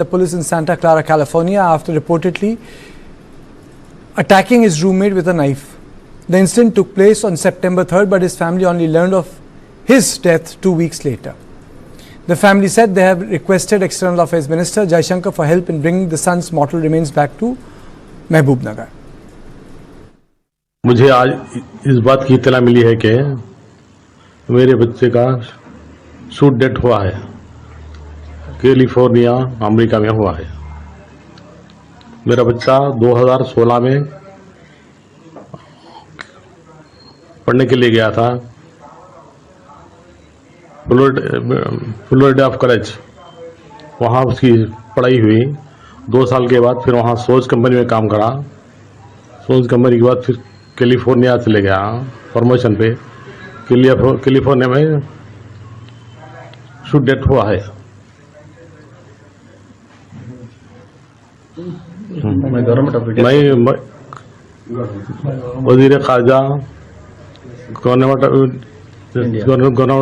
The police in Santa Clara, California, after reportedly attacking his roommate with a knife. The incident took place on September 3rd, but his family only learned of his death 2 weeks later. The family said they have requested External Affairs Minister Jaishankar for help in bringing the son's mortal remains back to Mahabubnagar. मुझे आज इस बात की इत्तला मिली है कि मेरे बच्चे का शूट डेथ हुआ है, कैलिफोर्निया अमेरिका में हुआ है। मेरा बच्चा 2016 में पढ़ने के लिए गया था फ्लोरिडा कॉलेज। वहाँ उसकी पढ़ाई हुई। 2 साल के बाद फिर वहाँ सोच कंपनी में काम करा। सोच कंपनी के बाद फिर कैलिफोर्निया चले गया प्रमोशन पे। कैलिफोर्निया में शूट डेथ हुआ है। मैं वजीर खारजा गवर्नमेंट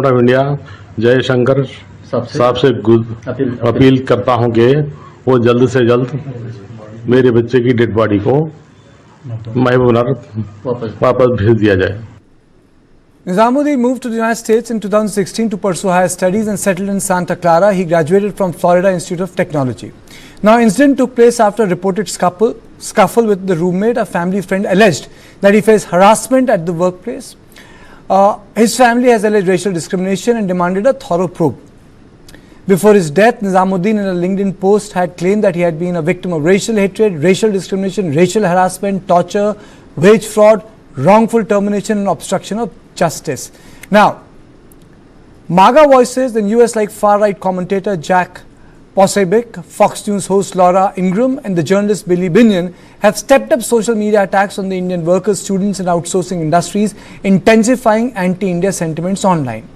ऑफ इंडिया जयशंकर साहब से अपील करता हूं कि वो जल्द से जल्द मेरे बच्चे की डेड बॉडी को महबूबनगर वापस भेज दिया जाए। Nizamuddin moved to the United States in 2016 to pursue higher studies and settled in Santa Clara. He graduated from Florida Institute of Technology. Now, incident took place after a reported scuffle with the roommate. A family friend alleged that he faced harassment at the workplace. His family has alleged racial discrimination and demanded a thorough probe. Before his death, Nizamuddin in a LinkedIn post had claimed that he had been a victim of racial hatred, racial discrimination, racial harassment, torture, wage fraud, wrongful termination and obstruction of justice. Now, MAGA voices in US like far-right commentator Jack Posobiec, Fox News host Laura Ingraham and the journalist Billy Binion have stepped up social media attacks on the Indian workers, students and outsourcing industries, intensifying anti-India sentiments online.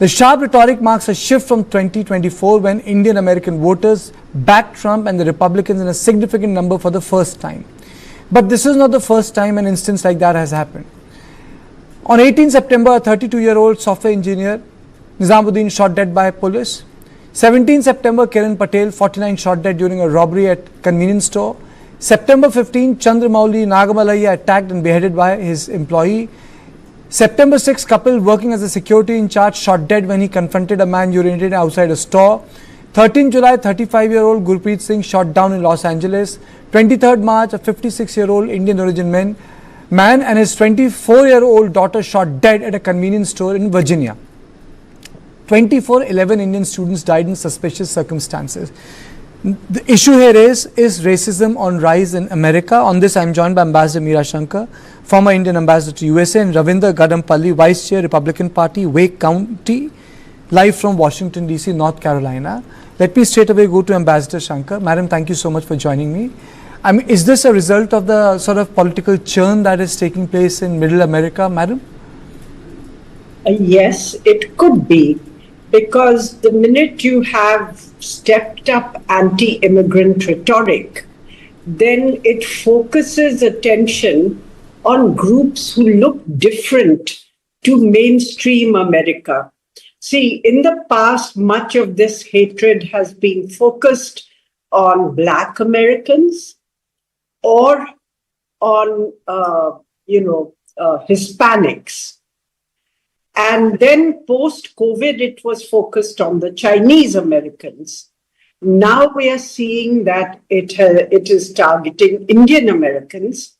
The sharp rhetoric marks a shift from 2024 when Indian American voters backed Trump and the Republicans in a significant number for the first time. But this is not the first time an instance like that has happened. On 18 September, a 32-year-old software engineer, Nizamuddin, shot dead by police. 17 September, Kiran Patel, 49, shot dead during a robbery at convenience store. September 15, Chandramouli Nagamalaya, attacked and beheaded by his employee. September 6, couple working as a security in charge, shot dead when he confronted a man urinating outside a store. 13 July, 35-year-old Gurpreet Singh shot down in Los Angeles. 23rd March, a 56-year-old Indian origin man and his 24-year-old daughter shot dead at a convenience store in Virginia. 11 Indian students died in suspicious circumstances. The issue here is racism on rise in America? On this, I am joined by Ambassador Jaishankar, former Indian ambassador to USA, and Ravindra Gadampalli, Vice Chair, Republican Party, Wake County, live from Washington, DC, North Carolina. Let me straight away go to Ambassador Shankar. Madam, thank you so much for joining me. I mean, is this a result of the sort of political churn that is taking place in Middle America, Madam? Yes, it could be, because the minute you have stepped up anti-immigrant rhetoric, then it focuses attention on groups who look different to mainstream America. See, in the past, much of this hatred has been focused on Black Americans or on, Hispanics. And then post-COVID, it was focused on the Chinese Americans. Now we are seeing that it is targeting Indian Americans.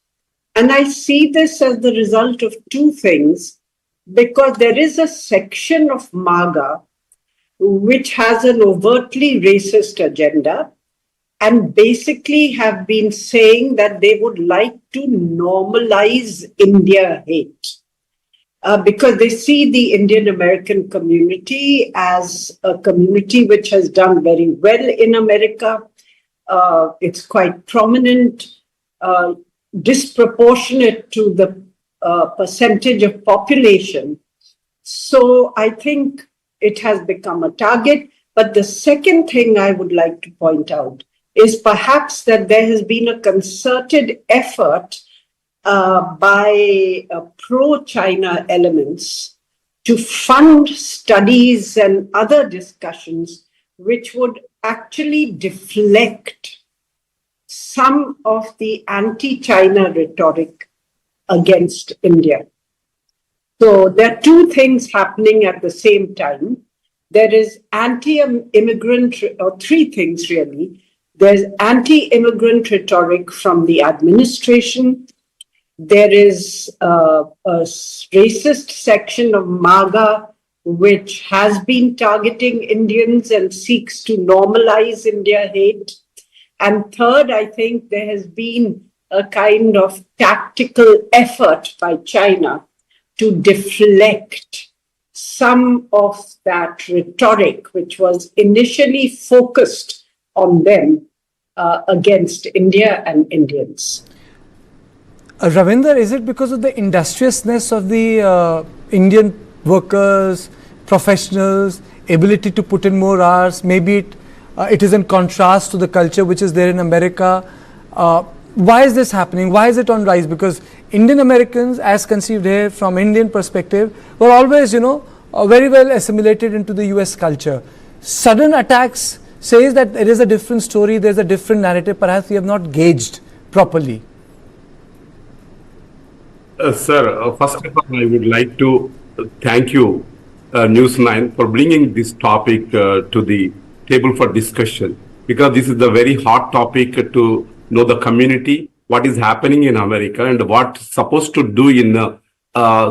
And I see this as the result of two things, because there is a section of MAGA which has an overtly racist agenda and basically have been saying that they would like to normalize India hate. Because they see the Indian American community as a community which has done very well in America. It's quite prominent, disproportionate to the percentage of population. So I think it has become a target. But the second thing I would like to point out is perhaps that there has been a concerted effort by pro-China elements to fund studies and other discussions which would actually deflect some of the anti-China rhetoric against India. So there are two things happening at the same time. There is anti-immigrant, or three things really. There's anti-immigrant rhetoric from the administration. There is a racist section of MAGA which has been targeting Indians and seeks to normalize India hate. And third, I think there has been a kind of tactical effort by China to deflect some of that rhetoric, which was initially focused on them against India and Indians. Ravinder, is it because of the industriousness of the Indian workers, professionals, ability to put in more hours? Maybe it is in contrast to the culture which is there in America. Why is this happening? Why is it on rise? Because Indian Americans, as conceived here from Indian perspective, were always, very well assimilated into the US culture. Sudden attacks says that there is a different story, there's a different narrative. Perhaps we have not gauged properly. Sir, first of all, I would like to thank you, News9, for bringing this topic to the table for discussion, because this is the very hot topic to know the community, what is happening in America, and what supposed to do in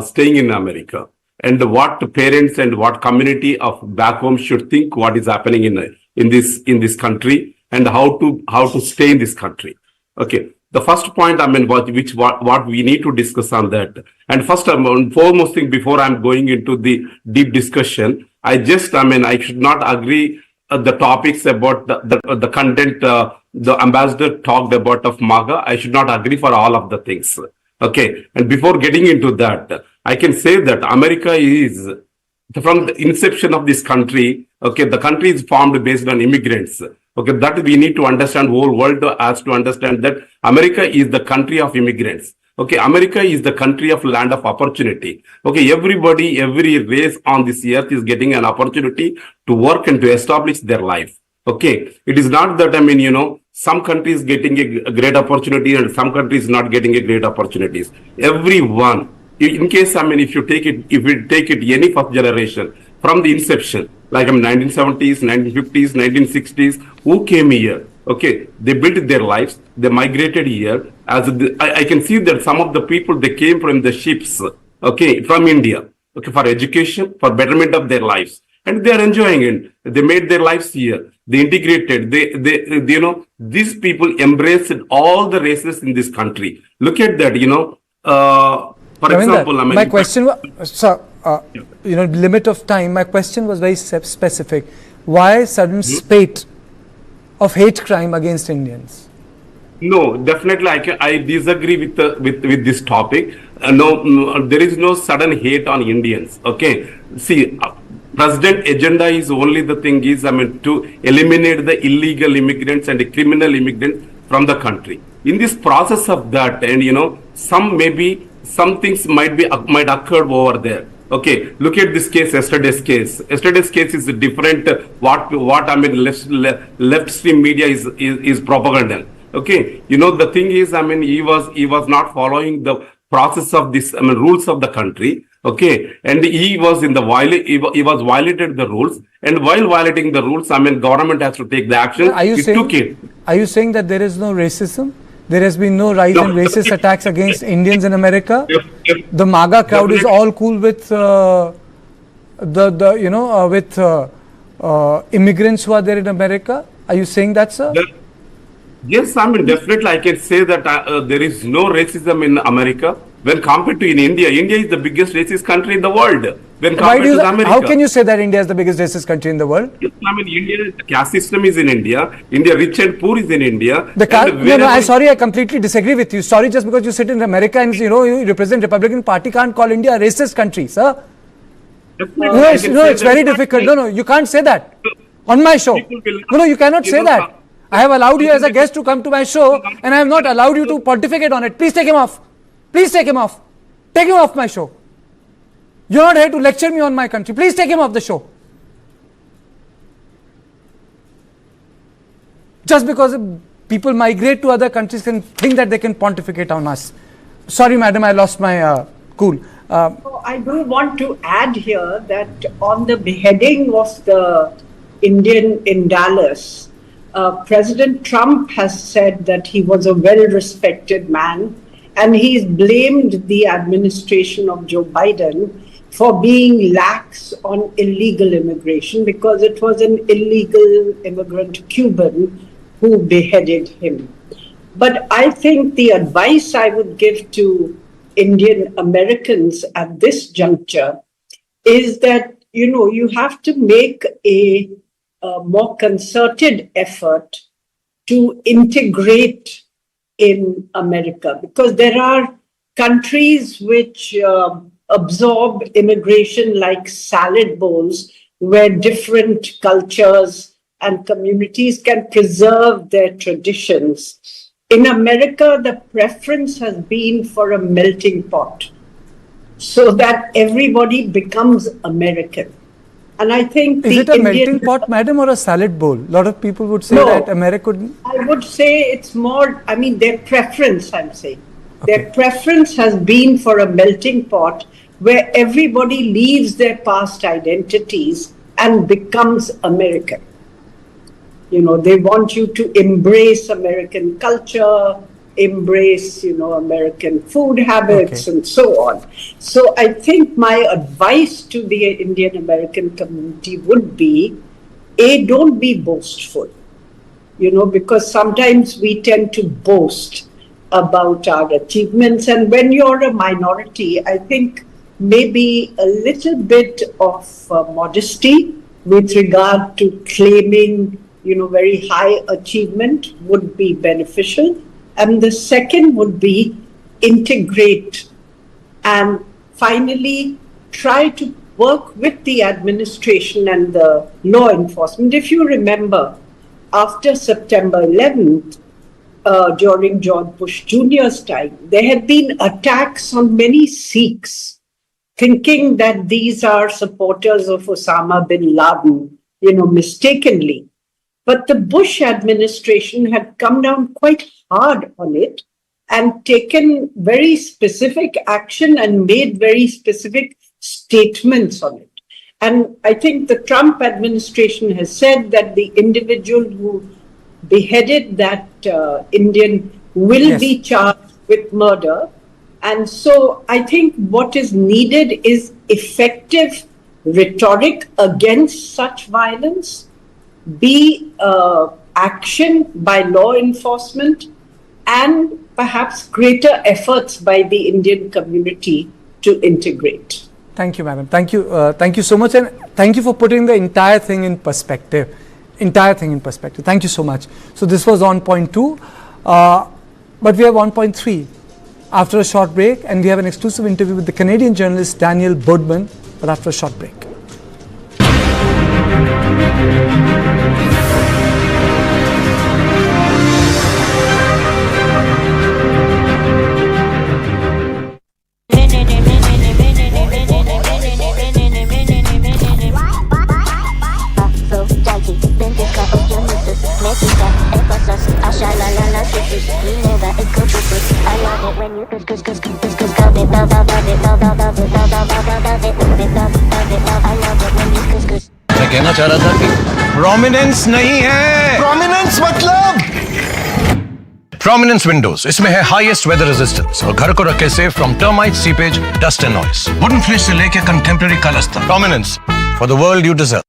staying in America, and what parents and what community of back home should think what is happening in this country, and how to stay in this country. Okay. The first point, what we need to discuss on that. And first, foremost thing, before I'm going into the deep discussion, I should not agree the topics about the content the ambassador talked about of MAGA. I should not agree for all of the things. Okay. And before getting into that, I can say that America is, from the inception of this country, okay, the country is formed based on immigrants. Okay, that we need to understand, whole world has to understand that America is the country of immigrants. Okay, America is the country of land of opportunity. Okay, everybody, every race on this earth is getting an opportunity to work and to establish their life. Okay, it is not that, some countries getting a great opportunity and some countries not getting a great opportunities. Everyone, in case, if you take it any first generation from the inception, like 1970s, 1950s, 1960s, who came here? Okay, they built their lives, they migrated here. I can see that some of the people, they came from the ships, okay, from India, okay, for education, for betterment of their lives. And they are enjoying it. They made their lives here. They integrated. These people embraced all the races in this country. Look at that, for example, my question was, sir, limit of time, my question was very specific. Why sudden spate of hate crime against Indians? No, definitely I disagree with this topic. No, there is no sudden hate on Indians. Okay, see, president agenda is only the thing is, to eliminate the illegal immigrants and the criminal immigrants from the country. In this process of that, and some things might occur over there. Okay, look at this case, yesterday's case. Yesterday's case is different. Left stream media is propaganda. Okay, the thing is, he was not following the process of this, rules of the country. Okay, and he was violated the rules, and while violating the rules, government has to take the action. Are you saying that there is no racism? There has been no rise in racist attacks against Indians in America. The MAGA crowd is all cool with immigrants who are there in America. Are you saying that, sir? Yes, definitely I can say that there is no racism in America when compared to in India. India is the biggest racist country in the world when compared to America. How can you say that India is the biggest racist country in the world? Yes, India, the caste system is in India. India, rich and poor is in India. I'm sorry, I completely disagree with you. Sorry, just because you sit in America and you represent Republican Party can't call India a racist country, sir. It's very difficult. No, you can't say that on my show. No, you cannot say that. I have allowed you as a guest to come to my show and I have not allowed you to pontificate on it. Please take him off. Please take him off. Take him off my show. You're not here to lecture me on my country. Please take him off the show. just because people migrate to other countries and think that they can pontificate on us. Sorry, madam, I lost my cool. I do want to add here that on the beheading of the Indian in Dallas, President Trump has said that he was a well-respected man, and he's blamed the administration of Joe Biden for being lax on illegal immigration because it was an illegal immigrant Cuban who beheaded him. But I think the advice I would give to Indian Americans at this juncture is that, you have to make a more concerted effort to integrate in America, because there are countries which absorb immigration like salad bowls, where different cultures and communities can preserve their traditions. In America, the preference has been for a melting pot so that everybody becomes American. And I think is it a melting pot, madam, or a salad bowl? A lot of people would say that America. I would say it's more, their preference, I'm saying. Okay. Their preference has been for a melting pot where everybody leaves their past identities and becomes American. They want you to embrace American culture, embrace, American food habits, and so on. So I think my advice to the Indian American community would be, don't be boastful, because sometimes we tend to boast about our achievements. And when you're a minority, I think maybe a little bit of modesty with regard to claiming very high achievement would be beneficial. And the second would be integrate, and finally try to work with the administration and the law enforcement. If you remember, after September 11th, during George Bush Jr.'s time, there had been attacks on many Sikhs, thinking that these are supporters of Osama bin Laden, mistakenly. But the Bush administration had come down quite hard on it and taken very specific action and made very specific statements on it. And I think the Trump administration has said that the individual who beheaded that Indian will be charged with murder. And so I think what is needed is effective rhetoric against such violence, action by law enforcement, and perhaps greater efforts by the Indian community to integrate. Thank you, madam. Thank you so much, and thank you for putting the entire thing in perspective. Thank you so much. So this was on point 2, but we have 1.3 after a short break, and we have an exclusive interview with the Canadian journalist Daniel Boardman, but after a short break. मैं कहना चाह रहा था कि prominence नहीं है, prominence मतलब prominence Windows, इसमें है हाईएस्ट वेदर रेजिस्टेंस और घर को रखे safe from termite, seepage, dust and noise. Wooden finish से लेके कंटेम्परेरी कलर्स तक। Prominence for the world you deserve.